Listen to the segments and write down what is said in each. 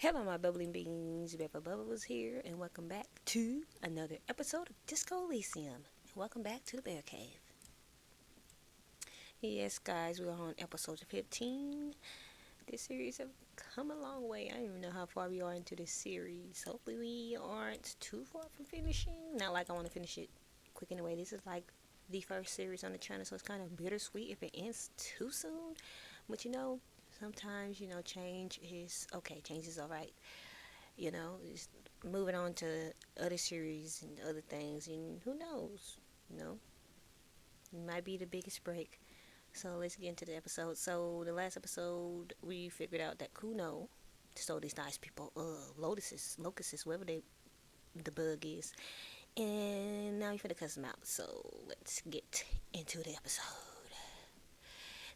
Hello, my bubbling beans. BearfulBubbles here, and welcome back to another episode of Disco Elysium. And welcome back to the Bear Cave. Yes, guys, we're on episode 15. This series have come a long way. I don't even know how far we are into this series. Hopefully, we aren't too far from finishing. Not like I want to finish it quick anyway. This is like the first series on the channel, so it's kind of bittersweet if it ends too soon. But sometimes change is okay. Change is all right. Just moving on to other series and other things, and who knows, it might be the biggest break. So let's get into the episode. So the last episode, we figured out that Cuno stole these nice people, locusts, whatever the bug is, and now you finna cuss them out. So let's get into the episode.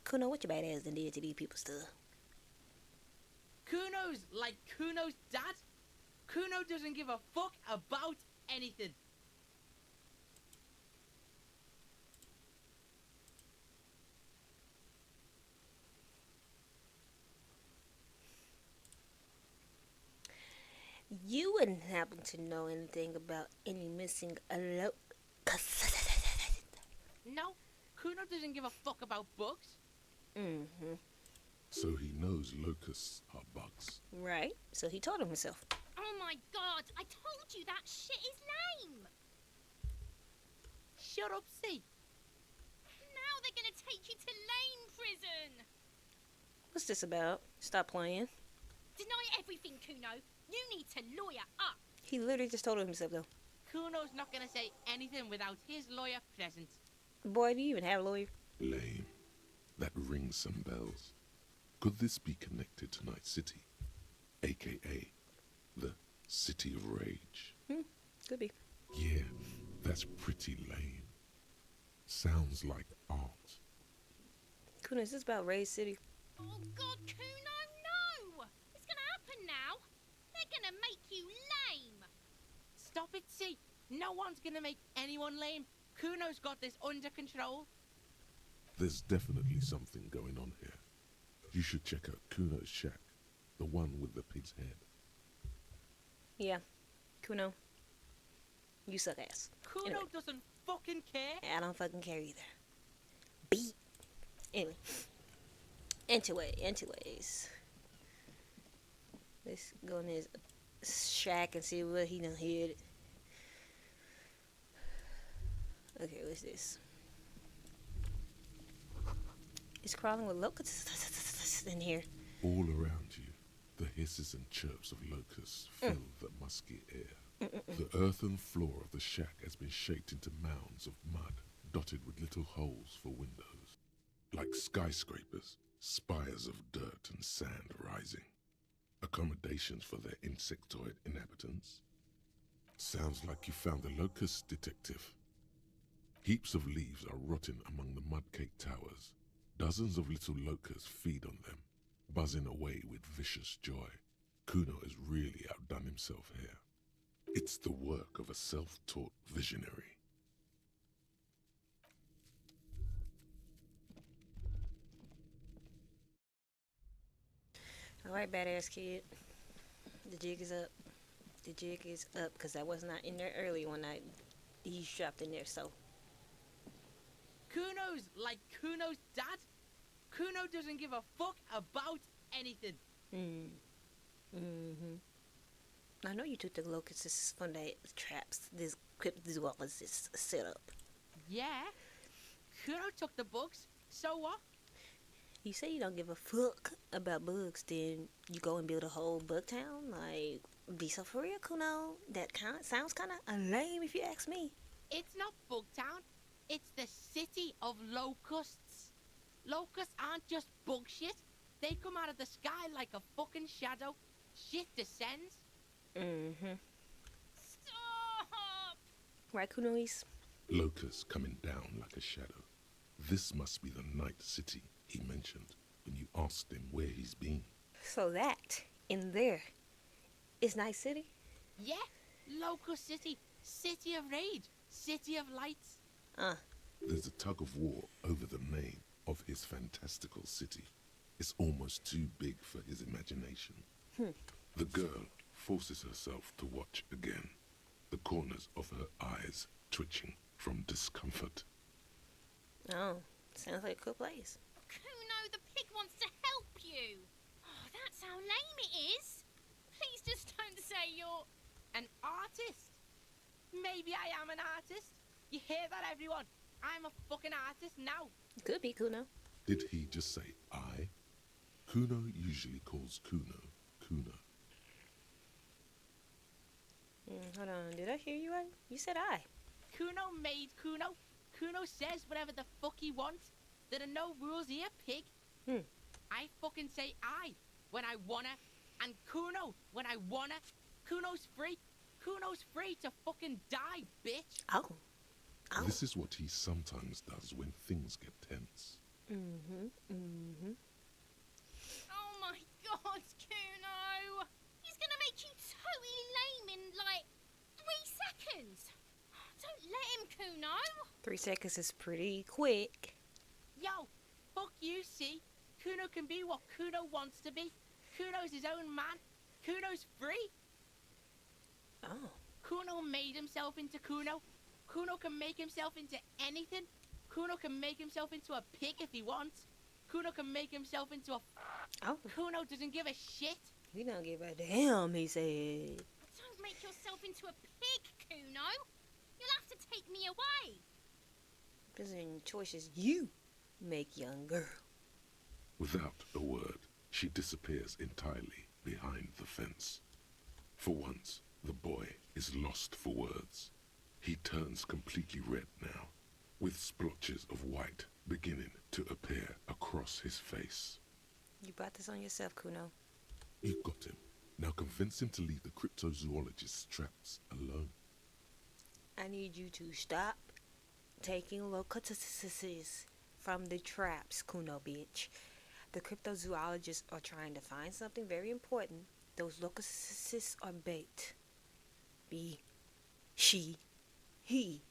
Cuno, what your bad ass done did to these people stuff? Cuno's like Cuno's dad. Cuno doesn't give a fuck about anything. You wouldn't happen to know anything about any missing No, Cuno doesn't give a fuck about bugs. Mm-hmm. So he knows locusts are bugs. Right. So he told him himself. Oh my god, I told you that shit is lame! Shut up, see. Now they're gonna take you to lame prison! What's this about? Stop playing. Deny everything, Cuno. You need to lawyer up. He literally just told him himself, though. Cuno's not gonna say anything without his lawyer present. Boy, do you even have a lawyer? Lame. That rings some bells. Could this be connected to Night City? AKA the City of Rage. Could be. Yeah, that's pretty lame. Sounds like art. Cuno, is this about Rage City? Oh god, Cuno, no! It's gonna happen now. They're gonna make you lame. Stop it, see. No one's gonna make anyone lame. Cuno's got this under control. There's definitely something going on here. You should check out Cuno's shack, the one with the pig's head. Yeah. Cuno, you suck ass. Cuno Anyway. doesn't fucking care. I don't fucking care either. Beat. Anyway. Anyways. Let's go in his shack and see what he done hid. Okay, what's this? It's crawling with locusts in here. All around you, the hisses and chirps of locusts fill the musky air. The earthen floor of the shack has been shaped into mounds of mud, dotted with little holes for windows. Like skyscrapers, spires of dirt and sand rising. Accommodations for their insectoid inhabitants. Sounds like you found the locust, detective. Heaps of leaves are rotting among the mud-caked towers. Dozens of little locusts feed on them, buzzing away with vicious joy. Cuno has really outdone himself here. It's the work of a self-taught visionary. Alright, badass kid. The jig is up. The jig is up because I was not in there early when I eavesdropped in there, so. Cuno's like Cuno's dad. Cuno doesn't give a fuck about anything. I know you took the locusts from the traps. This was this set up. Yeah. Cuno took the bugs. So what? You say you don't give a fuck about bugs, then you go and build a whole bug town? Like, be so for real, Cuno. That sounds kind of lame if you ask me. It's not Bugtown. It's the city of locusts. Locusts aren't just bug shit. They come out of the sky like a fucking shadow. Shit descends. Stop! Right, Cunoise? Locusts coming down like a shadow. This must be the Night City he mentioned when you asked him where he's been. So that, in there, is Night City? Yeah. Locust City. City of rage. City of lights. There's a tug of war over the name of his fantastical city. It's almost too big for his imagination. The girl forces herself to watch again, the corners of her eyes twitching from discomfort. Oh, sounds like a cool place. Cuno, the pig wants to help you. Oh, that's how lame it is. Please just don't say you're... An artist? Maybe I am an artist. You hear that, everyone? I'm a fucking artist now. Could be Cuno. Did he just say I? Cuno usually calls Cuno, Cuno. Hold on, did I hear you right? You said I. Cuno made Cuno. Cuno says whatever the fuck he wants. There are no rules here, pig. I fucking say I when I wanna, and Cuno when I wanna. Cuno's free. Cuno's free to fucking die, bitch. Oh. This is what he sometimes does when things get tense. Oh my god, Cuno! He's gonna make you totally lame in, like, 3 seconds. Don't let him, Cuno. 3 seconds is pretty quick. Yo, fuck you, see? Cuno can be what Cuno wants to be. Cuno's his own man. Cuno's free. Oh. Cuno made himself into Cuno. Cuno can make himself into anything. Cuno can make himself into a pig if he wants. Cuno can make himself into a... Oh. Cuno doesn't give a shit. He don't give a damn, he said. Don't make yourself into a pig, Cuno. You'll have to take me away. These are choices you make, young girl. Without a word, she disappears entirely behind the fence. For once, the boy is lost for words. He turns completely red now, with splotches of white beginning to appear across his face. You brought this on yourself, Cuno. You've got him. Now convince him to leave the cryptozoologist's traps alone. I need you to stop taking locusts from the traps, Cuno, bitch. The cryptozoologists are trying to find something very important. Those locusts are bait. Be, she, he.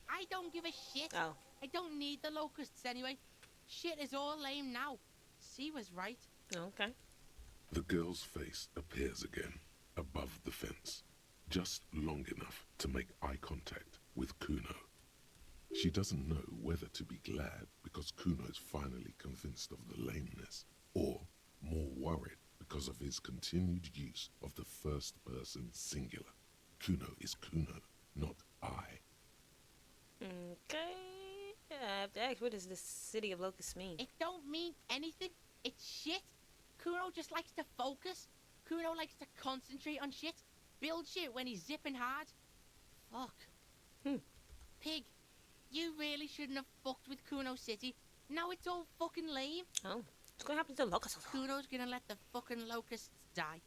I don't give a shit. Oh. I don't need the locusts anyway. Shit is all lame now. C was right. Okay. The girl's face appears again, above the fence, just long enough to make eye contact with Cuno. She doesn't know whether to be glad because Kuno's finally convinced of the lameness, or more worried because of his continued use of the first person singular. Cuno is Cuno, not I. Okay. I have to ask, what does the city of locusts mean? It don't mean anything. It's shit. Cuno just likes to focus. Cuno likes to concentrate on shit. Build shit when he's zipping hard. Fuck. Pig, you really shouldn't have fucked with Cuno City. Now it's all fucking lame. Oh. What's going to happen to the locusts? Cuno's gonna let the fucking locusts die.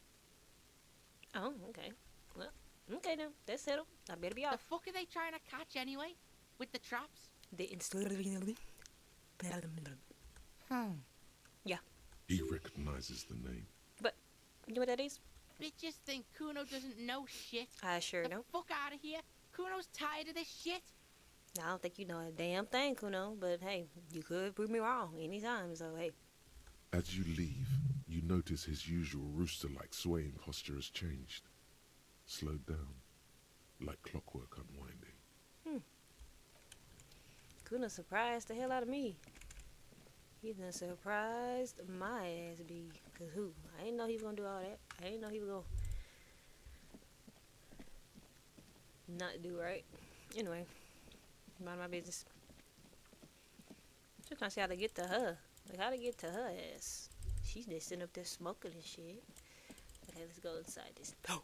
Oh, okay. Well, okay then. That's settled. I better be The off. fuck are they trying to catch anyway? With the traps? Yeah. He recognizes the name. But, you know what that is? Bitches think Cuno doesn't know shit. I sure The know. fuck out of here. Cuno's tired of this shit. I don't think you know a damn thing, Cuno. But hey, you could prove me wrong anytime. So hey. As you leave, you notice his usual rooster-like swaying posture has changed. Slowed down, like clockwork unwinding. Cuno surprised the hell out of me. He done surprised my ass be. Cause who? I didn't know he was gonna do all that. I didn't know he was gonna not do right. Anyway, mind my business. Just trying to see how to get to her. Like how to get to her ass. She's just sitting up there smoking and shit. Okay, let's go inside this door.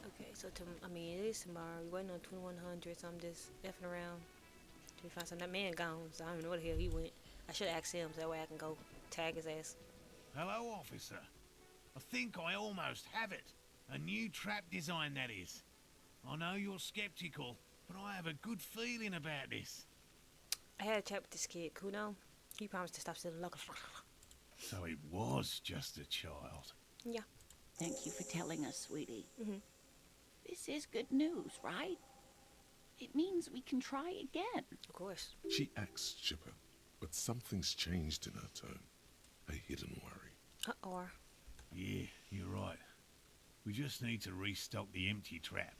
Okay, so it is tomorrow. We're waiting on 2100, so I'm just effing around to find something. That man gone, so I don't even know where the hell he went. I should ask him so that way I can go tag his ass. Hello, officer. I think I almost have it. A new trap design, that is. I know you're skeptical, but I have a good feeling about this. I had a chat with this kid, Cuno. He promised to stop stealing locusts. So it was just a child. Yeah. Thank you for telling us, sweetie. Mhm. This is good news, right? It means we can try again. Of course. She acts chipper, but something's changed in her tone. A hidden worry. Uh-oh. Yeah, you're right. We just need to restock the empty trap.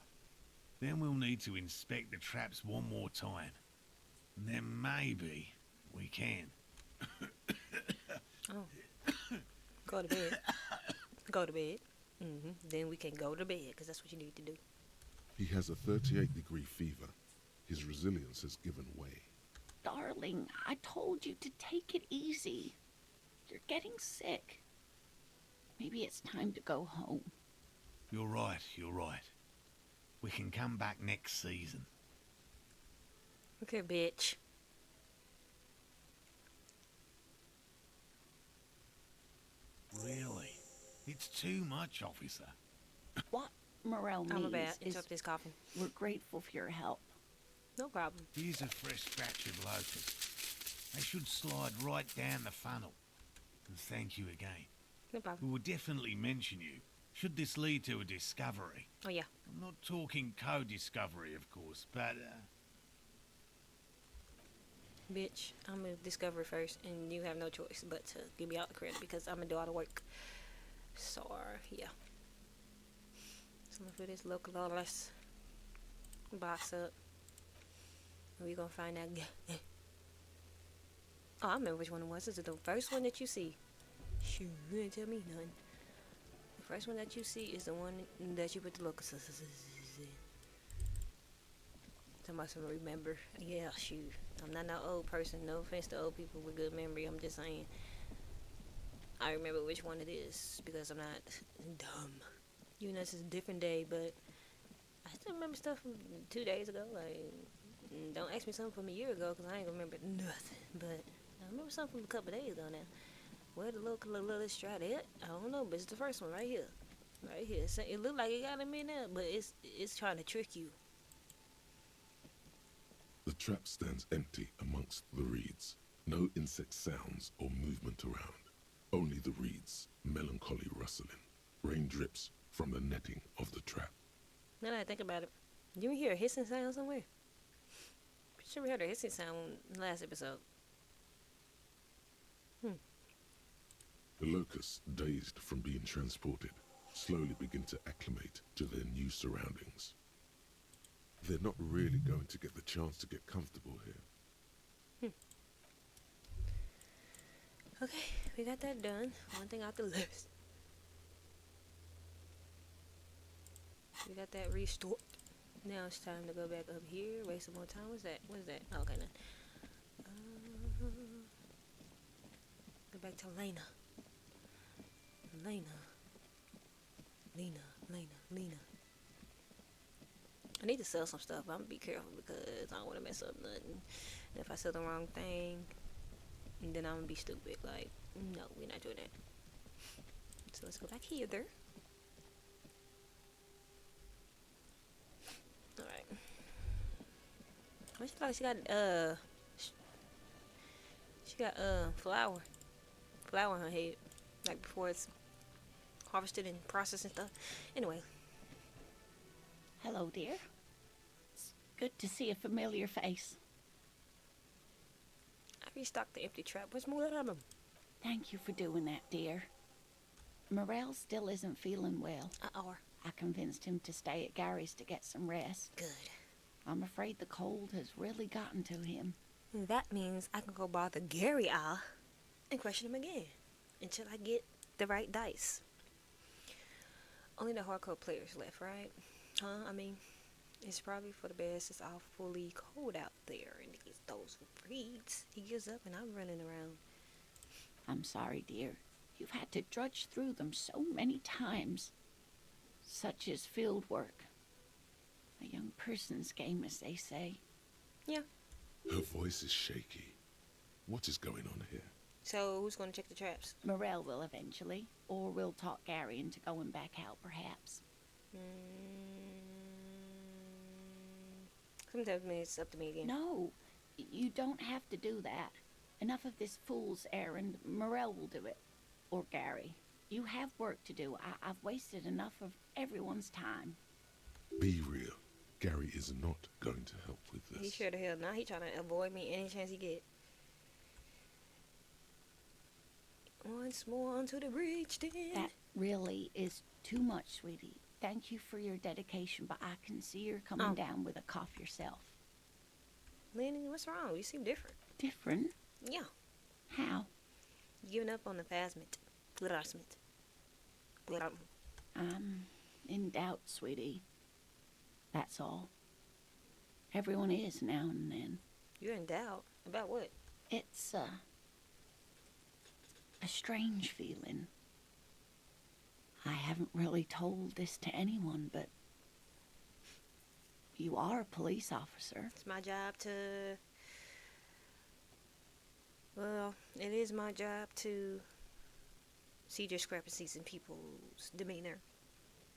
Then we'll need to inspect the traps one more time. And then maybe we can. Oh. Go to bed. Go to bed. Then we can go to bed, because that's what you need to do. He has a 38-degree fever. His resilience has given way. Darling, I told you to take it easy. You're getting sick. Maybe it's time to go home. You're right, you're right. We can come back next season. Look here, bitch. Really? It's too much, officer. What Morel I'm means about is interrupt this coughing. we're grateful for your help. No problem. Here's a fresh batch of locusts. They should slide right down the funnel. And thank you again. No We problem. will definitely mention you, should this lead to a discovery. Oh, yeah. I'm not talking co-discovery, of course, but, Bitch, I'm going to discover it first, and you have no choice but to give me all the credit, because I'm going to do all the work. So, yeah. So, I'm going to fill this local lawless box up. And we're going to find that guy. Oh, I remember which one it was. This is the first one that you see. Shoot, you didn't tell me nothing. The first one that you see is the one that you put the locusts in. Somebody remember. Yeah, shoot. I'm not no old person. No offense to old people with good memory. I'm just saying. I remember which one it is because I'm not dumb. You know, this is a different day, but I still remember stuff from 2 days ago. Like, don't ask me something from a year ago because I ain't gonna remember nothing. But I remember something from a couple days ago now. Where the little strat at? I don't know, but it's the first one right here. Right here. So it looked like it got him in there, but it's trying to trick you. The trap stands empty amongst the reeds. No insect sounds or movement around. Only the reeds, melancholy rustling. Rain drips from the netting of the trap. Now that I think about it, you hear a hissing sound somewhere? Pretty sure we heard a hissing sound in the last episode. The locusts, dazed from being transported, slowly begin to acclimate to their new surroundings. They're not really going to get the chance to get comfortable here. Okay, we got that done. One thing off the list. We got that restored. Now it's time to go back up here. Waste some more time. What's that? What is that? Oh, okay, now. Go back to Lena. Lena. I need to sell some stuff. I'm gonna be careful because I don't want to mess up nothing. And if I sell the wrong thing, then I'm gonna be stupid. Like, no, we're not doing that. So let's go back here. Alright. What she like? She got flour in her head. Like before it's harvested and processed and stuff. Anyway. Hello, dear. It's good to see a familiar face. I restocked the empty trap. What's more than them? Thank you for doing that, dear. Morel still isn't feeling well. I convinced him to stay at Gary's to get some rest. Good. I'm afraid the cold has really gotten to him. That means I can go bother Gary and question him again until I get the right dice. Only the hardcore players left, right? I mean, it's probably for the best. It's awfully cold out there, and he gets those reeds. He gives up, and I'm running around. I'm sorry, dear. You've had to drudge through them so many times. Such is field work. A young person's game, as they say. Yeah. Her voice is shaky. What is going on here? So, who's going to check the traps? Morel will eventually, or we'll talk Gary into going back out, perhaps. Sometimes it's up to me again. No, you don't have to do that. Enough of this fool's errand. Morel will do it. Or Gary. You have work to do. I've wasted enough of everyone's time. Be real. Gary is not going to help with this. He sure the hell not. He trying to avoid me any chance he get. Once more onto the bridge, then. That really is too much, sweetie. Thank you for your dedication, but I can see you're coming down with a cough yourself. Lenny, what's wrong? You seem different. Different? Yeah. How? You giving up on the phasmid. I'm in doubt, sweetie. That's all. Everyone is now and then. You're in doubt? About what? It's, a strange feeling. I haven't really told this to anyone, but you are a police officer. It's my job to... Well, it is my job to see discrepancies in people's demeanor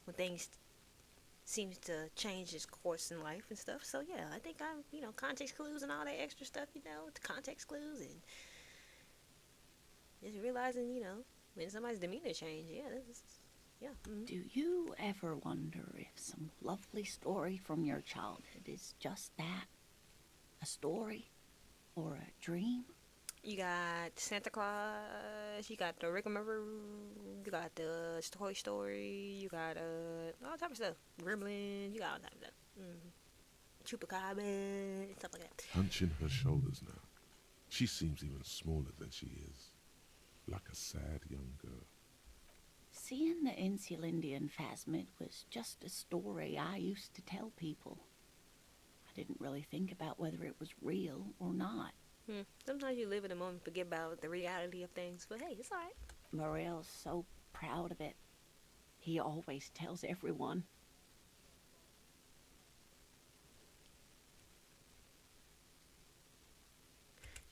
when things seems to change its course in life and stuff. So yeah, I think I'm, context clues and all that extra stuff, the context clues and just realizing, when somebody's demeanor change. Yeah, Do you ever wonder if some lovely story from your childhood is just that? A story? Or a dream? You got Santa Claus, you got the Rigmarole, you got the Toy Story, you got all type of stuff. Gremlin, you got all type of stuff. Chupacabra, stuff like that. Hunching her shoulders now. She seems even smaller than she is. Like a sad young girl. Seeing the Insulindian phasmid was just a story I used to tell people. I didn't really think about whether it was real or not. Sometimes you live in the moment and forget about the reality of things, but hey, it's alright. Morel's so proud of it. He always tells everyone.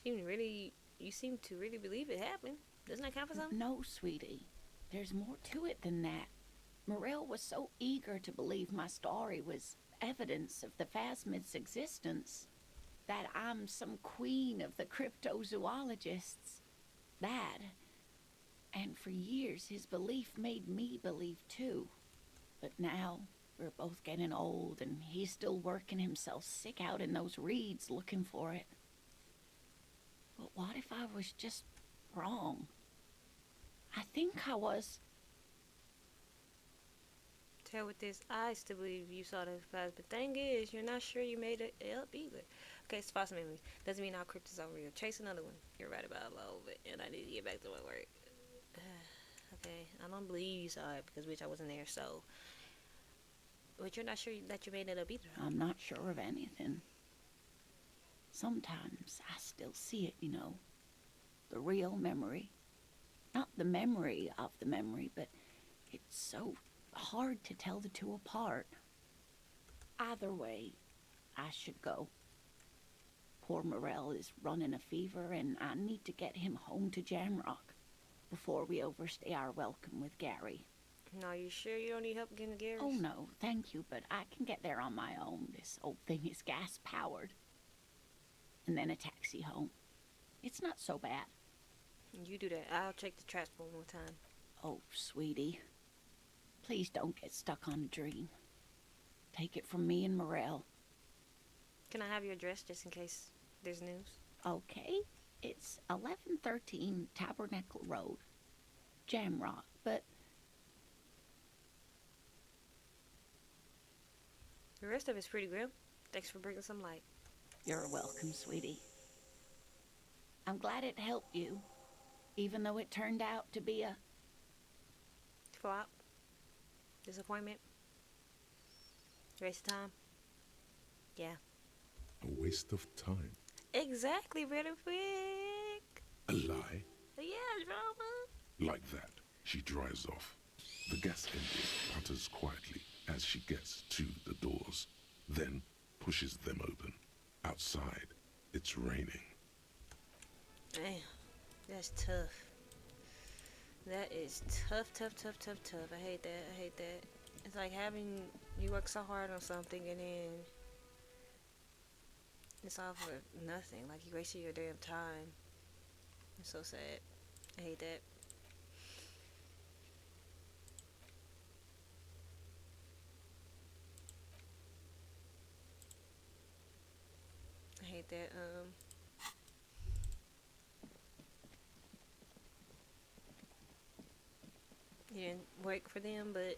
You seem to really believe it happened. Doesn't that count for something? No, sweetie. There's more to it than that. Morel was so eager to believe my story was evidence of the phasmid's existence that I'm some queen of the cryptozoologists. That, and for years his belief made me believe too. But now we're both getting old and he's still working himself sick out in those reeds looking for it. But what if I was just wrong? I think I was. Tell with this, I still believe you saw the flash, but thing is, you're not sure you made it up either. Okay, it's false memories. Doesn't mean all cryptids are real. Chase another one. You're right about a little bit, and I need to get back to my work. Okay, I don't believe you saw it because, bitch, I wasn't there, so. But you're not sure that you made it up either. I'm not sure of anything. Sometimes I still see it, the real memory. Not the memory of the memory, but it's so hard to tell the two apart. Either way, I should go. Poor Morel is running a fever, and I need to get him home to Jamrock before we overstay our welcome with Gary. No, you sure you don't need help getting to Gary's? Oh, no, thank you, but I can get there on my own. This old thing is gas-powered. And then a taxi home. It's not so bad. You do that. I'll check the traps one more time. Oh, sweetie. Please don't get stuck on a dream. Take it from me and Morel. Can I have your address just in case there's news? Okay. It's 1113 Tabernacle Road, Jamrock, but... The rest of it's pretty grim. Thanks for bringing some light. You're welcome, sweetie. I'm glad it helped you, even though it turned out to be a... Flop. Disappointment. Waste of time. Yeah. A waste of time. Exactly, Brother Frick. A lie. Yeah, drama. Like that, she dries off. The gas engine putters quietly as she gets to the doors, then pushes them open. Outside, it's raining. Damn, that's tough. That is tough. I hate that. It's like having you work so hard on something and then it's all for nothing. Like you wasted your damn time. It's so sad. I hate that. I hate that. it didn't work for them. But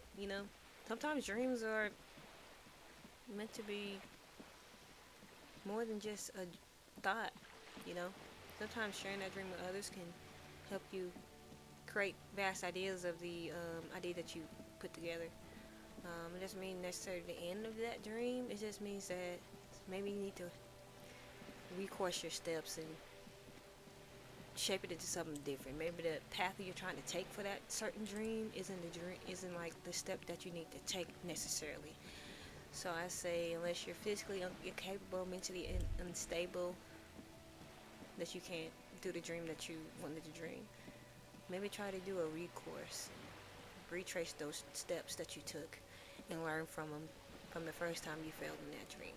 sometimes dreams are meant to be more than just a thought. You know, sometimes sharing that dream with others can help you create vast ideas of the idea that you put together. It doesn't mean necessarily the end of that dream. It just means that maybe you need to recourse your steps and shape it into something different. Maybe the path that you're trying to take for that certain dream isn't like the step that you need to take necessarily. So I say, unless you're physically incapable, mentally unstable, that you can't do the dream that you wanted to dream, maybe try to do a recourse. Retrace those steps that you took and learn from them from the first time you failed in that dream.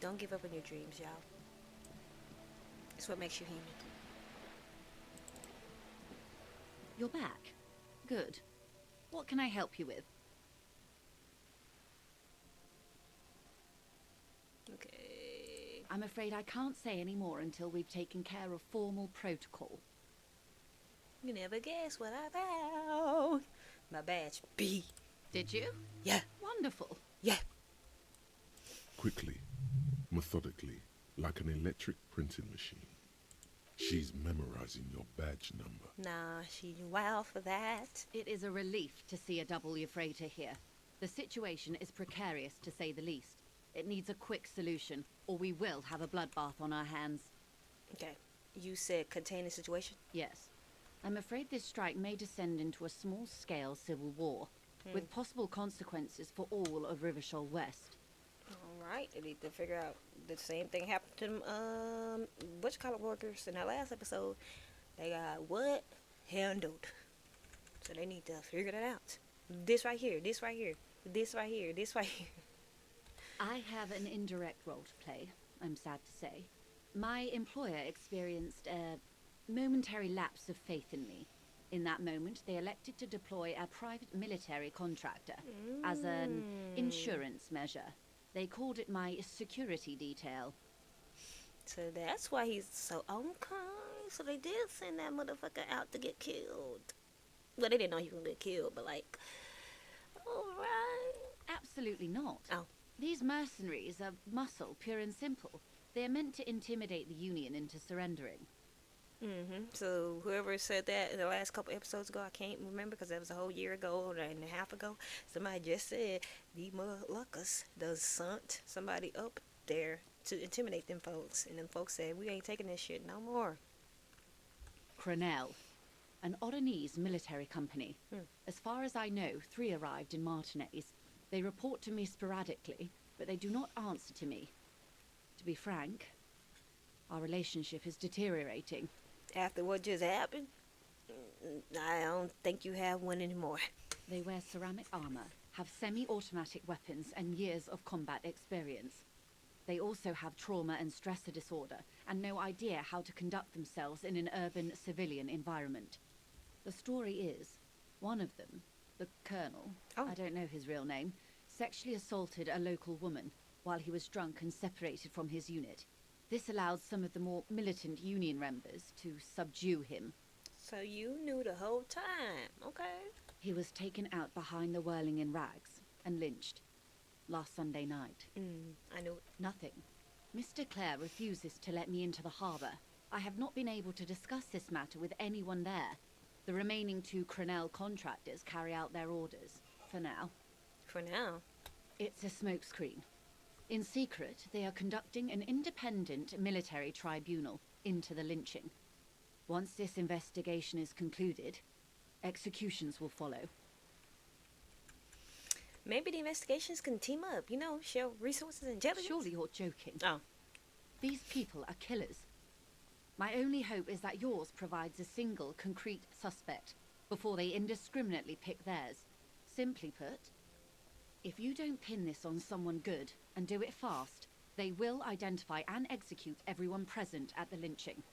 Don't give up on your dreams, y'all. It's what makes you human. You're back. Good. What can I help you with? Okay. I'm afraid I can't say any more until we've taken care of formal protocol. You never guess what I found. My badge B. Did you? Yeah. Wonderful. Yeah. Quickly, methodically, like an electric printing machine. She's memorizing your badge number. Nah, she's wild for that. It is a relief to see a W freighter here. The situation is precarious, to say the least. It needs a quick solution, or we will have a bloodbath on our hands. Okay. You said contain the situation? Yes. I'm afraid this strike may descend into a small-scale civil war, with possible consequences for all of Rivershoal West. Alright, they need to figure out the same thing happened to them, whatchamacallit workers in that last episode. They got what? Handled. So they need to figure that out. This right here, this right here, this right here, this right here. I have an indirect role to play, I'm sad to say. My employer experienced a momentary lapse of faith in me. In that moment, they elected to deploy a private military contractor as an insurance measure. They called it my security detail. So that's why he's so okay. So they did send that motherfucker out to get killed. Well, they didn't know he was gonna get killed, but like, alright. Absolutely not. Oh. These mercenaries are muscle, pure and simple. They are meant to intimidate the Union into surrendering. So whoever said that in the last couple episodes ago, I can't remember because that was a whole year ago or and a half ago. Somebody just said the motherfuckers done sent somebody up there to intimidate them folks, and them folks said we ain't taking this shit no more. Cronell, an Odonese military company. As far as I know, 3 arrived in Martinez. They report to me sporadically, but they do not answer to me. To be frank, our relationship is deteriorating. After what just happened, I don't think you have one anymore. They wear ceramic armor, have semi-automatic weapons, and years of combat experience. They also have trauma and stressor disorder, and no idea how to conduct themselves in an urban civilian environment. The story is, one of them, the Colonel, I don't know his real name, sexually assaulted a local woman while he was drunk and separated from his unit. This allowed some of the more militant Union members to subdue him. So you knew the whole time, okay? He was taken out behind the whirling in rags and lynched last Sunday night. I knew it. Nothing. Mr. Clare refuses to let me into the harbour. I have not been able to discuss this matter with anyone there. The remaining 2 Cronell contractors carry out their orders, for now. For now. It's a smokescreen. In secret, they are conducting an independent military tribunal into the lynching. Once this investigation is concluded, executions will follow. Maybe the investigations can team up, share resources and intelligence. Surely you're joking. Oh. These people are killers. My only hope is that yours provides a single, concrete suspect before they indiscriminately pick theirs. Simply put, if you don't pin this on someone good and do it fast, they will identify and execute everyone present at the lynching.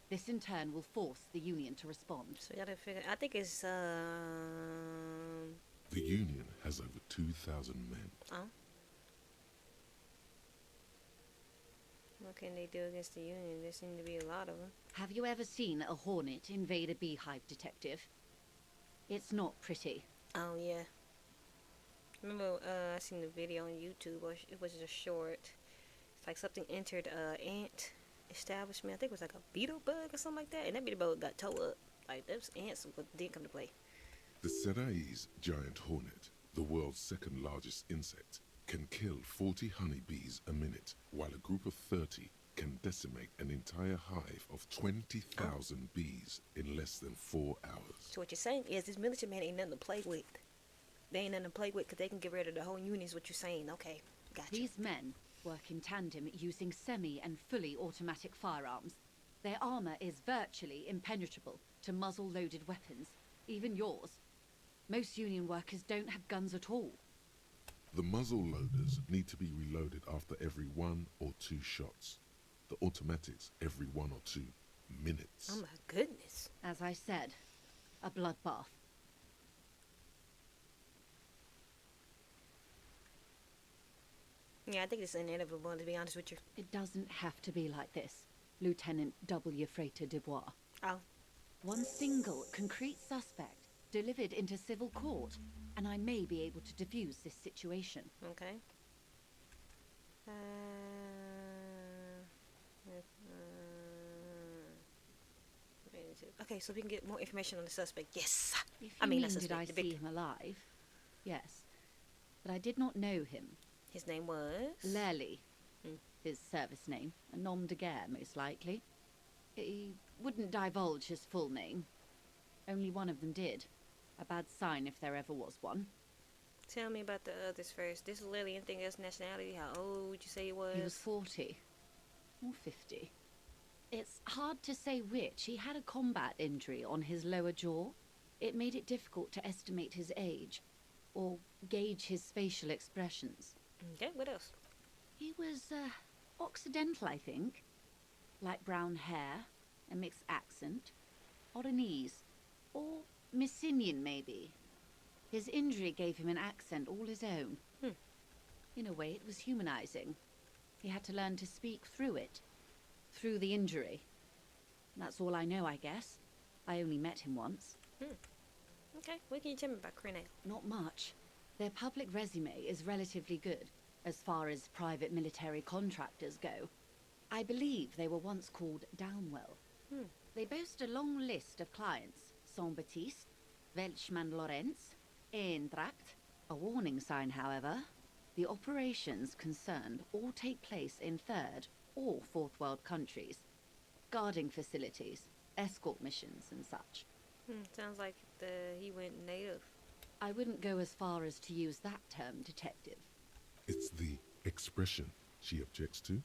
This in turn will force the Union to respond. So you gotta figure. I think it's The Union has over 2,000 men. Oh. What can they do against the Union? There seem to be a lot of them. Have you ever seen a hornet invade a beehive, detective? It's not pretty. Oh yeah. Remember, I seen the video on YouTube, or it was just short. It's like something entered ant establishment. I think it was like a beetle bug or something like that, and that beetle bug got towed up. Like those ants didn't come to play. The Serai's giant hornet, the world's second largest insect, can kill 40 honeybees a minute, while a group of 30 can decimate an entire hive of 20,000 bees in less than 4 hours. So what you're saying is this military man ain't nothing to play with. They ain't nothing to play with because they can get rid of the whole unit is what you're saying. Okay, gotcha. These men work in tandem using semi and fully automatic firearms. Their armor is virtually impenetrable to muzzle-loaded weapons, even yours. Most Union workers don't have guns at all. The muzzle loaders need to be reloaded after every 1 or 2 shots. The automatics every 1 or 2 minutes. Oh my goodness. As I said, a bloodbath. Yeah, I think it's inevitable, to be honest with you. It doesn't have to be like this, Lieutenant W. Frater Dubois. Oh. One single concrete suspect delivered into civil court, and I may be able to defuse this situation. Okay. Okay, so we can get more information on the suspect. Yes. If you I mean, mean, that's did I see him alive? Yes. But I did not know him. His name was Lely, his service name. A nom de guerre, most likely. He wouldn't divulge his full name. Only one of them did. A bad sign if there ever was one. Tell me about the others first. This is Lily. Anything else? Nationality? How old would you say he was? He was 40. Or 50. It's hard to say which. He had a combat injury on his lower jaw. It made it difficult to estimate his age, or gauge his facial expressions. Okay, what else? He was, Occidental, I think. Light brown hair, a mixed accent, Oranese, or Messinian, maybe. His injury gave him an accent all his own. In a way, it was humanizing. He had to learn to speak through it. Through the injury. That's all I know, I guess. I only met him once. Okay, what can you tell me about Cuno? Not much. Their public resume is relatively good, as far as private military contractors go. I believe they were once called Downwell. They boast a long list of clients. Saint-Baptiste, Welchman-Lorenz, Eintracht. A warning sign, however. The operations concerned all take place in third or fourth world countries. Guarding facilities, escort missions and such. Sounds like he went native. I wouldn't go as far as to use that term, detective. It's the expression she objects to.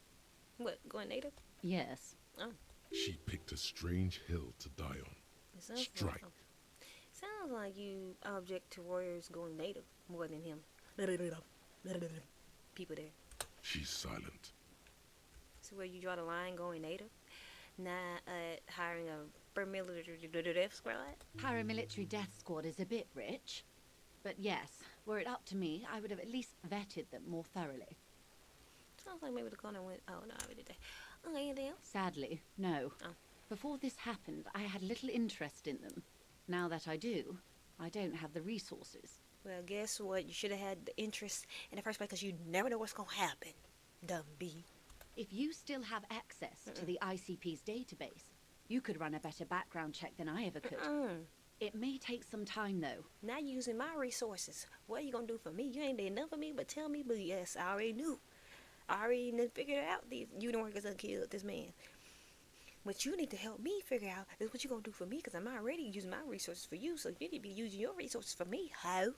What, going native? Yes. Oh. She picked a strange hill to die on. It sounds Strike. Sounds like you object to warriors going native more than him. People there. She's silent. So where you draw the line going native? Not hiring a paramilitary death squad? Paramilitary death squad is a bit rich. But yes, were it up to me, I would have at least vetted them more thoroughly. Sounds like maybe the corner went. Oh, no, I did that. Okay, anything else? Sadly, no. Oh. Before this happened, I had little interest in them. Now that I do, I don't have the resources. Well, guess what? You should have had the interest in the first place because you never know what's going to happen. Dumb bee. If you still have access to the ICP's database, you could run a better background check than I ever could. It may take some time, though. Not using my resources. What are you going to do for me? You ain't did nothing for me but tell me, but yes, I already knew. I already figured it out. These unit workers done killed this man. What you need to help me figure out is what you going to do for me because I'm already using my resources for you, so you need to be using your resources for me, ho.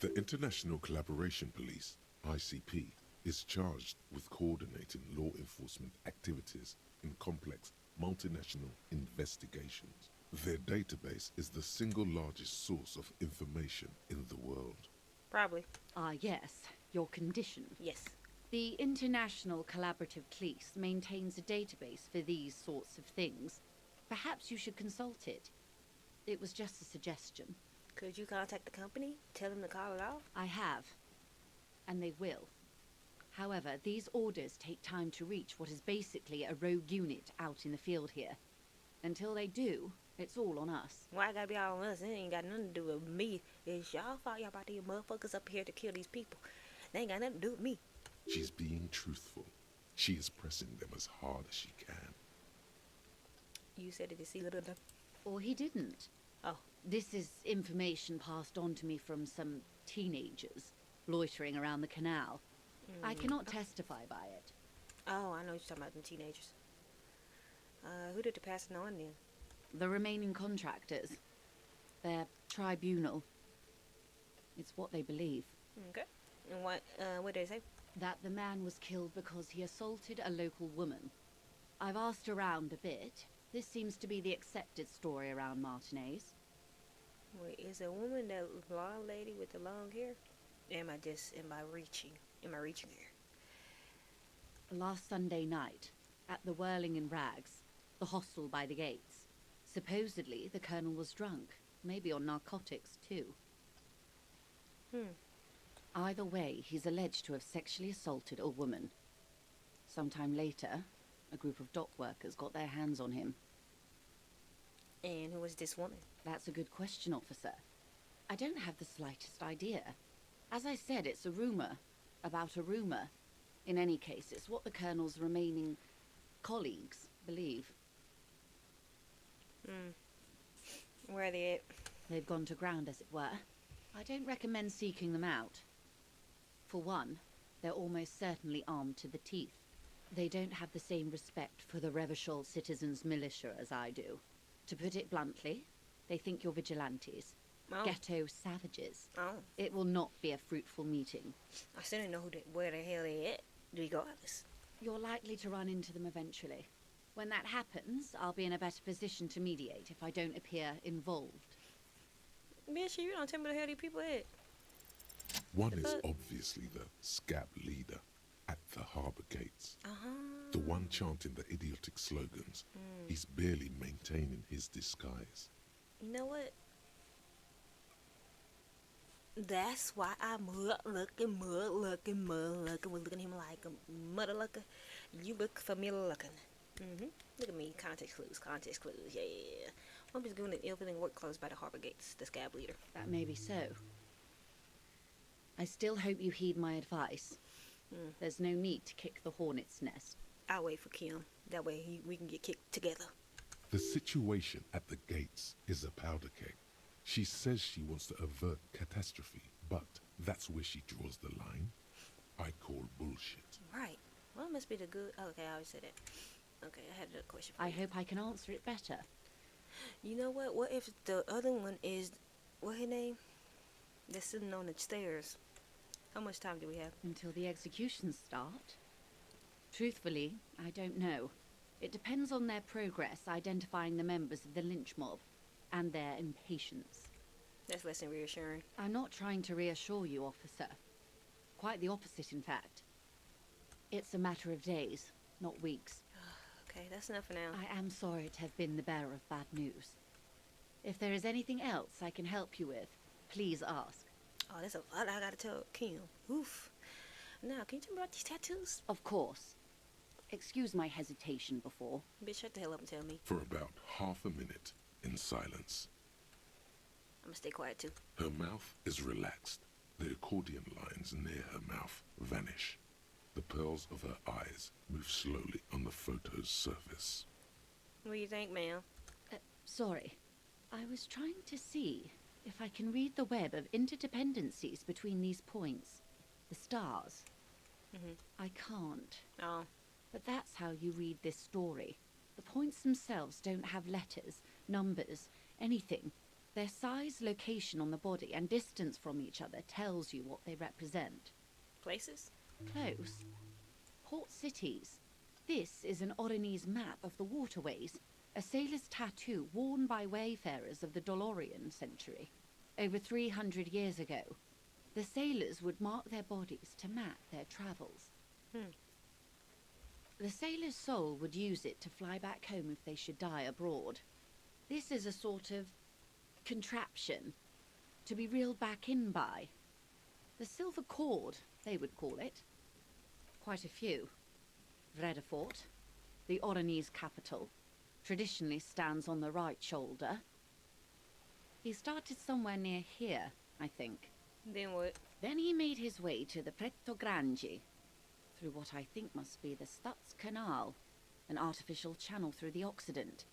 The International Collaboration Police, ICP, is charged with coordinating law enforcement activities in complex multinational investigations. Their database is the single largest source of information in the world. Probably. Ah, yes. Your condition. Yes. The International Collaborative Police maintains a database for these sorts of things. Perhaps you should consult it. It was just a suggestion. Could you contact the company? Tell them to call it off? I have. And they will. However, these orders take time to reach what is basically a rogue unit out in the field here. Until they do, It's all on us. Why I gotta be all on us? It ain't got nothing to do with me. It's y'all fault. Y'all brought these motherfuckers up here to kill these people. They ain't got nothing to do with me. She's being truthful. She is pressing them as hard as she can. You said it to see little. Or he didn't. Oh. This is information passed on to me from some teenagers loitering around the canal. I cannot testify by it. Oh, I know what you're talking about, them teenagers. Who did the passing on then? The remaining contractors. Their tribunal. It's what they believe. Okay. And what did they say? That the man was killed because he assaulted a local woman. I've asked around a bit. This seems to be the accepted story around Martinez. Wait, is a woman that blonde lady with the long hair? Am I reaching here? Last Sunday night, at the Whirling in Rags, the hostel by the gates. Supposedly, the colonel was drunk. Maybe on narcotics, too. Either way, he's alleged to have sexually assaulted a woman. Sometime later, a group of dock workers got their hands on him. And who was this woman? That's a good question, officer. I don't have the slightest idea. As I said, it's a rumor about a rumor. In any case, it's what the colonel's remaining colleagues believe. Where are they at? They've gone to ground, as it were. I don't recommend seeking them out. For one, they're almost certainly armed to the teeth. They don't have the same respect for the Revachol citizens' militia as I do. To put it bluntly, they think you're vigilantes. Oh. Ghetto savages. Oh. It will not be a fruitful meeting. I still don't know where the hell they at, regardless. You're likely to run into them eventually. When that happens, I'll be in a better position to mediate if I don't appear involved. Bitch, you don't tell me the hell these people at. One is obviously the scab leader at the harbour gates. The one chanting the idiotic slogans. He's barely maintaining his disguise. You know what? That's why I mud looking. We're looking at him like a mother looker. You look familiar looking. Look at me. Context clues, yeah. I'm just doing everything work close by the harbour gates, the scab leader. That may be so. I still hope you heed my advice. There's no need to kick the hornet's nest. I'll wait for Kim. That way we can get kicked together. The situation at the gates is a powder keg. She says she wants to avert catastrophe, but that's where she draws the line. I call bullshit. Right. Well, it must be the good... Oh, okay, I always said that. Okay, I had a question for I you. hope I can answer it better. You know what? What if the other one is... What her name? That's sitting on the stairs. How much time do we have? Until the executions start? Truthfully, I don't know. It depends on their progress identifying the members of the lynch mob and their impatience. That's less than reassuring. I'm not trying to reassure you, officer. Quite the opposite, in fact. It's a matter of days, not weeks. Okay, that's enough for now. I am sorry to have been the bearer of bad news. If there is anything else I can help you with, please ask. Oh, there's a lot I gotta tell Kim. Oof. Now, can you tell me about these tattoos? Of course. Excuse my hesitation before. Bitch, shut the hell up and tell me. For about half a minute, in silence. I'm gonna stay quiet too. Her mouth is relaxed. The accordion lines near her mouth vanish. The pearls of her eyes move slowly on the photo's surface. What do you think, ma'am? Sorry. I was trying to see if I can read the web of interdependencies between these points. The stars. I can't. Oh. But that's how you read this story. The points themselves don't have letters, numbers, anything. Their size, location on the body, and distance from each other tells you what they represent. Places? Close. Port cities. This is an Oronese map of the waterways, a sailor's tattoo worn by wayfarers of the Dolorian century. Over 300 years ago, the sailors would mark their bodies to map their travels. The sailor's soul would use it to fly back home if they should die abroad. This is a sort of contraption to be reeled back in by. The silver cord, they would call it. Quite a few. Vredefort, the Oronese capital, traditionally stands on the right shoulder. He started somewhere near here, I think. Then what? Then he made his way to the Pretto Grande, through what I think must be the Stutz Canal, an artificial channel through the Occident.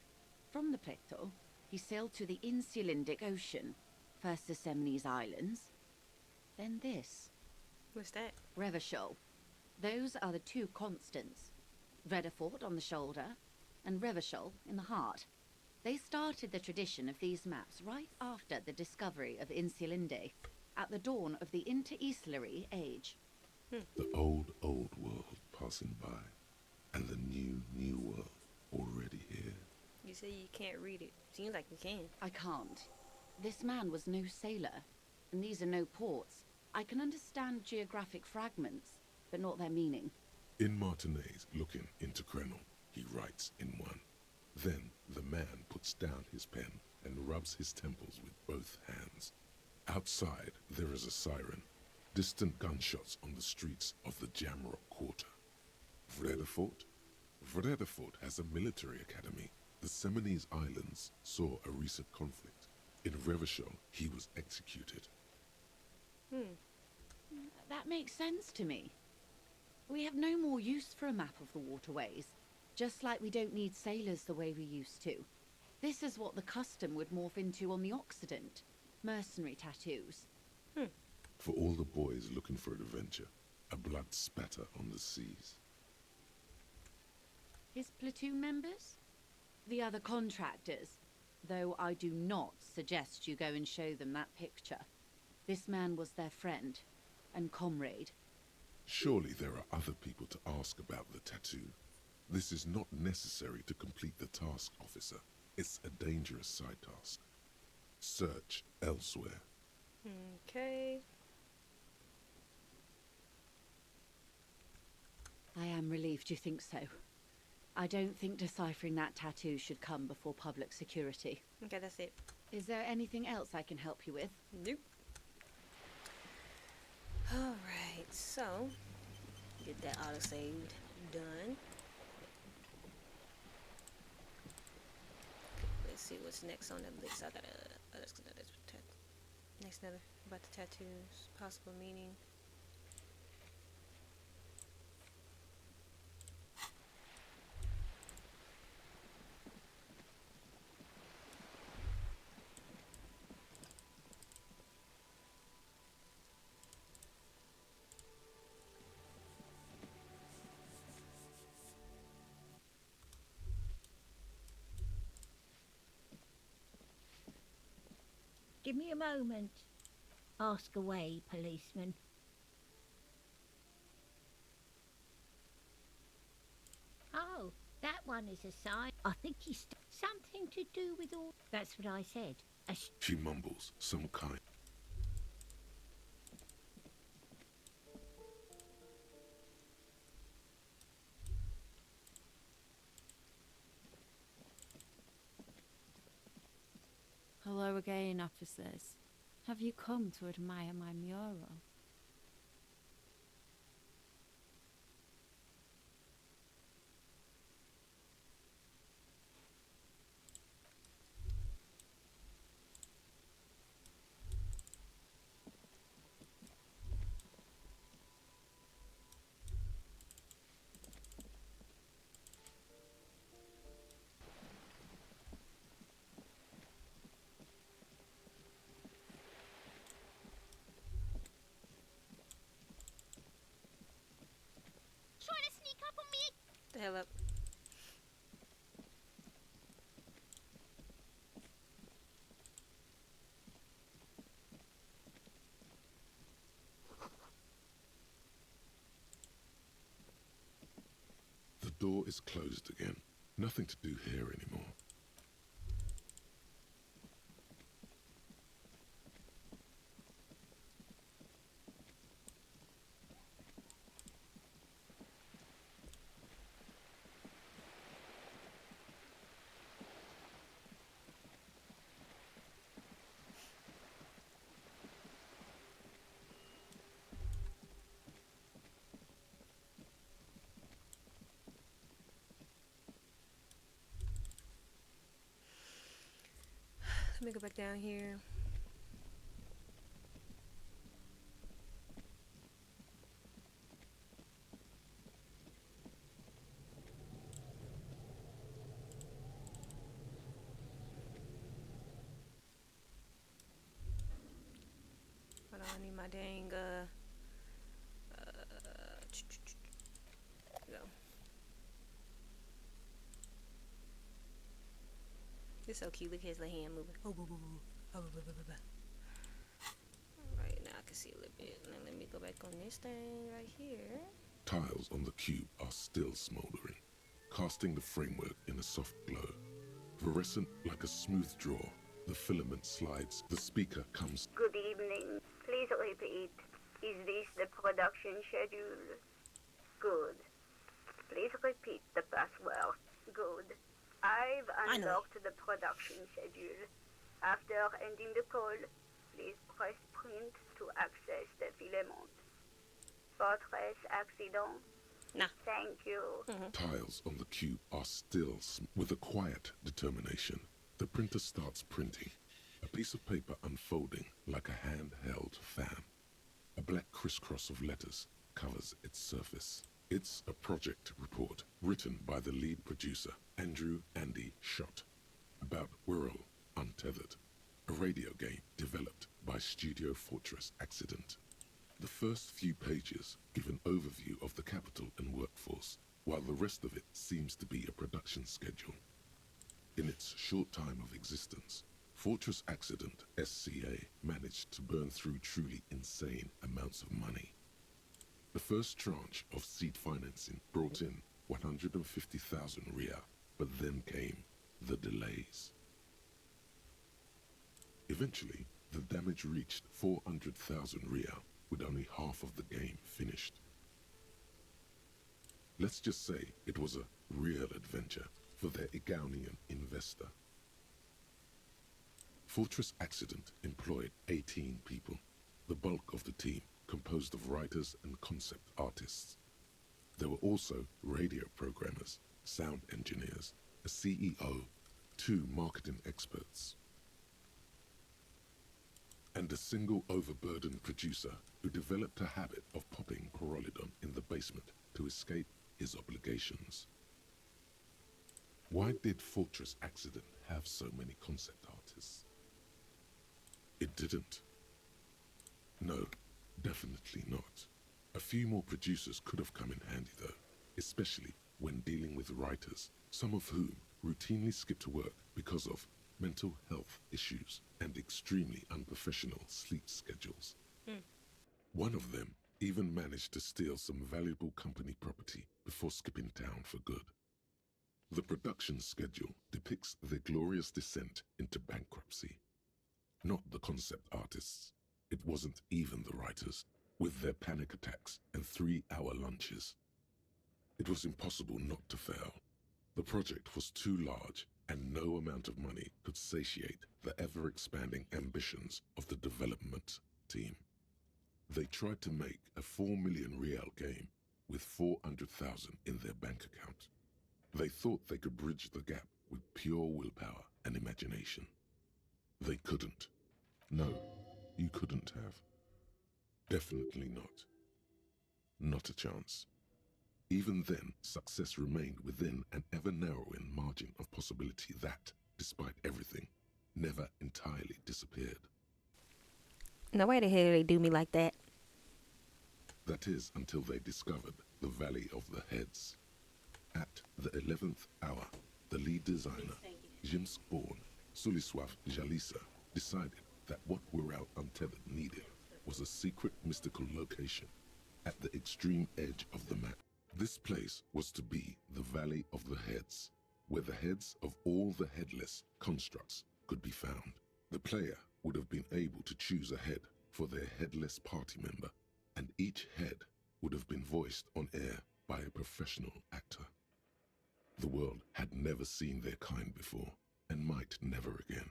From the Pretto, he sailed to the Insulindic Ocean, first the Semines Islands, then this. What's that? Revachol. Those are the two constants. Vredefort on the shoulder, and Revachol in the heart. They started the tradition of these maps right after the discovery of Insulinde, at the dawn of the Interinsulary Age. The old world passing by, and the new world already here. You say you can't read it. Seems like you can. I can't. This man was no sailor, and these are no ports. I can understand geographic fragments, but not their meaning. In Martinez, looking into Crenel, he writes in one. Then the man puts down his pen and rubs his temples with both hands. Outside, there is a siren. Distant gunshots on the streets of the Jamrock Quarter. Vredefort? Vredefort has a military academy. The Semines Islands saw a recent conflict. In Revachol, he was executed. That makes sense to me. We have no more use for a map of the waterways, just like we don't need sailors the way we used to. This is what the custom would morph into on the Occident. Mercenary tattoos. For all the boys looking for adventure, a blood spatter on the seas. His platoon members? The other contractors. Though I do not suggest you go and show them that picture. This man was their friend and comrade. Surely there are other people to ask about the tattoo. This is not necessary to complete the task, officer. It's a dangerous side task. Search elsewhere. Okay. I am relieved you think so. I don't think deciphering that tattoo should come before public security. Okay, that's it. Is there anything else I can help you with? Nope. Alright, so get that autosaved done. Let's see what's next on the list. I gotta next another about the tattoos, possible meaning. Give me a moment. Ask away, policeman. Oh, that one is a sign. I think he's something to do with all... That's what I said. She mumbles, some kind. Hello again, officers. Have you come to admire my mural? Trying to sneak up on me. The hell up. The door is closed again. Nothing to do here anymore. Let me go back down here. Hold on, I need my dang, go. It's so cute. Look at his little hand moving. Alright, now I can see a little bit. Now let me go back on this thing right here. Tiles on the cube are still smoldering, casting the framework in a soft glow. Fluorescent like a smooth draw, the filament slides. The speaker comes. Good evening. Please repeat. Is this the production schedule? Good. Please repeat the password. Good. I've unlocked the production schedule. After ending the call, please press print to access the filament. Fortress accident? Nah. Thank you. Tiles on the cube are still with a quiet determination. The printer starts printing. A piece of paper unfolding like a handheld fan. A black crisscross of letters covers its surface. It's a project report written by the lead producer, Andrew Andy Schott, about Whirl Untethered, a radio game developed by Studio Fortress Accident. The first few pages give an overview of the capital and workforce, while the rest of it seems to be a production schedule. In its short time of existence, Fortress Accident SCA managed to burn through truly insane amounts of money. The first tranche of seed financing brought in 150,000 RIA, but then came the delays. Eventually, the damage reached 400,000 RIA, with only half of the game finished. Let's just say it was a real adventure for their Igaunian investor. Fortress Accident employed 18 people, the bulk of the team composed of writers and concept artists. There were also radio programmers, sound engineers, a CEO, 2 marketing experts, and a single overburdened producer who developed a habit of popping Pyrrolidon in the basement to escape his obligations. Why did Fortress Accident have so many concept artists? It didn't. No, definitely not. A few more producers could have come in handy though, especially when dealing with writers, some of whom routinely skip to work because of mental health issues and extremely unprofessional sleep schedules. One of them even managed to steal some valuable company property before skipping town for good. The production schedule depicts their glorious descent into bankruptcy. Not the concept artists. It wasn't even the writers, with their panic attacks and 3-hour lunches. It was impossible not to fail. The project was too large, and no amount of money could satiate the ever-expanding ambitions of the development team. They tried to make a 4 million real game with 400,000 in their bank account. They thought they could bridge the gap with pure willpower and imagination. They couldn't. No, you couldn't have. Definitely not. Not a chance. Even then, success remained within an ever-narrowing margin of possibility that, despite everything, never entirely disappeared. No way the hell they do me like that. That is until they discovered the Valley of the Heads. At the 11th hour, the lead designer, Jimsk-born Suliswaf Jalisa, decided that what Whirl Untethered needed was a secret mystical location at the extreme edge of the map. This place was to be the Valley of the Heads, where the heads of all the headless constructs could be found. The player would have been able to choose a head for their headless party member, and each head would have been voiced on air by a professional actor. The world had never seen their kind before, and might never again.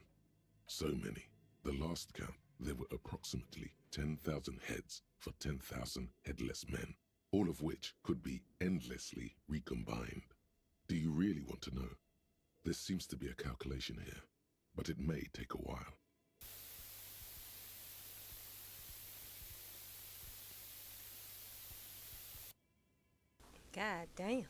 So many. The last count, there were approximately 10,000 heads for 10,000 headless men, all of which could be endlessly recombined. Do you really want to know? There seems to be a calculation here. but it may take a while. God damn.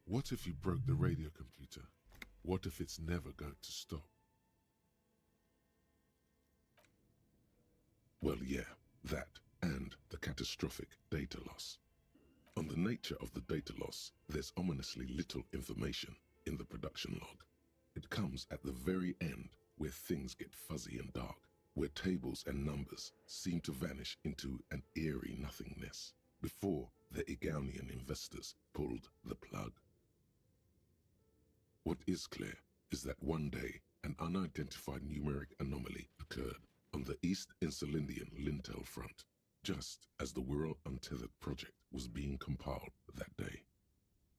What if you broke the radio computer? What if it's never going to stop? Well, yeah, that and the catastrophic data loss. On the nature of the data loss, there's ominously little information in the production log. It comes at the very end where things get fuzzy and dark, where tables and numbers seem to vanish into an eerie nothingness before the Egonian investors pulled the plug. What is clear is that one day an unidentified numeric anomaly occurred on the East Insulindian lintel front, just as the Whirl Untethered project was being compiled that day.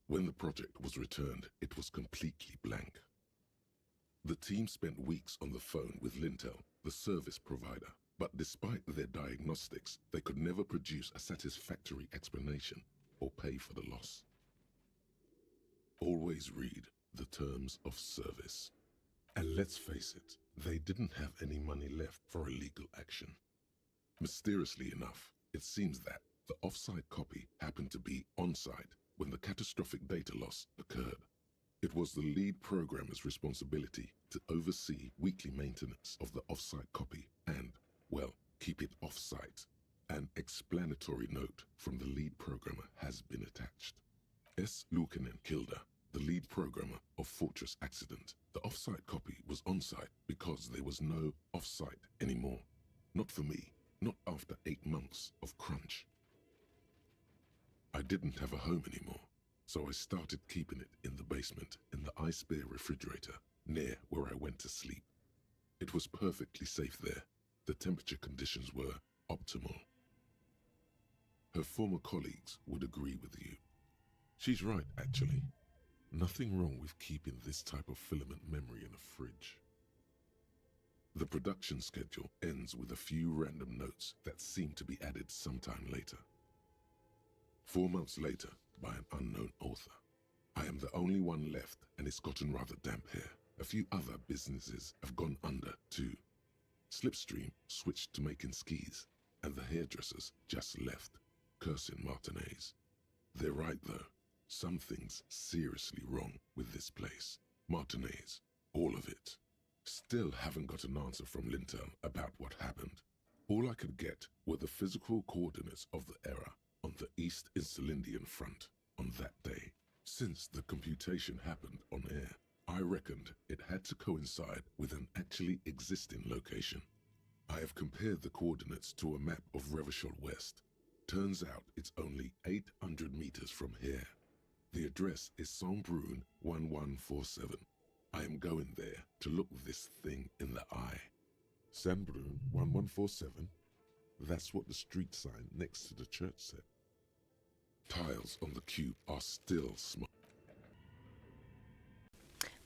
When the project was returned, it was completely blank. The team spent weeks on the phone with Lintel, the service provider, but despite their diagnostics, they could never produce a satisfactory explanation or pay for the loss. Always read the terms of service. And let's face it, they didn't have any money left for a legal action. Mysteriously enough, it seems that the off-site copy happened to be on-site when the catastrophic data loss occurred. It was the lead programmer's responsibility to oversee weekly maintenance of the off-site copy and, well, keep it off-site. An explanatory note from the lead programmer has been attached. S. Luukinen Kilda, the lead programmer of Fortress Accident. The off-site copy was on-site because there was no off-site anymore. Not for me, not after 8 months of crunch. I didn't have a home anymore, so I started keeping it in the basement in the Ice Bear refrigerator near where I went to sleep. It was perfectly safe there. The temperature conditions were optimal. Her former colleagues would agree with you. She's right, actually. Nothing wrong with keeping this type of filament memory in a fridge. The production schedule ends with a few random notes that seem to be added sometime later. 4 months later, by an unknown author. I am the only one left, and it's gotten rather damp here. A few other businesses have gone under too. Slipstream switched to making skis, and the hairdressers just left, cursing Martinez. They're right though. Something's seriously wrong with this place. Martinez, all of it. Still haven't got an answer from Lintel about what happened. All I could get were the physical coordinates of the error on the East Insulindian front on that day. Since the computation happened on air, I reckoned it had to coincide with an actually existing location. I have compared the coordinates to a map of Revachol West. Turns out it's only 800 meters from here. The address is Saint-Brun 1147. I am going there to look this thing in the eye. Saint-Brun 1147? That's what the street sign next to the church said. Tiles on the cube are still small.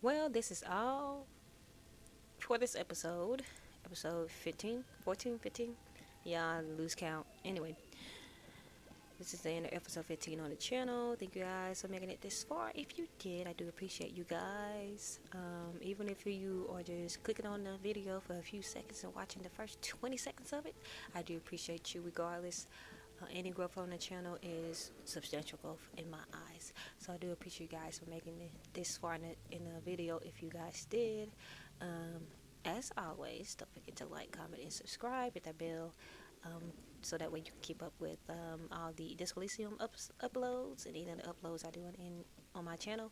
Well, this is all for this episode. Episode 15, 14, 15. Yeah, I lose count. Anyway, this is the end of episode 15 on the channel. Thank you guys for making it this far. If you did, I do appreciate you guys. Even if you are just clicking on the video for a few seconds and watching the first 20 seconds of it, I do appreciate you regardless. Any growth on the channel is substantial growth in my eyes. So I do appreciate you guys for making it this far in the video if you guys did. As always, don't forget to like, comment, and subscribe. Hit that bell so that way you can keep up with all the Disco Elysium uploads and any other uploads I do on my channel.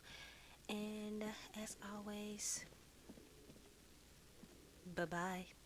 And as always, bye-bye.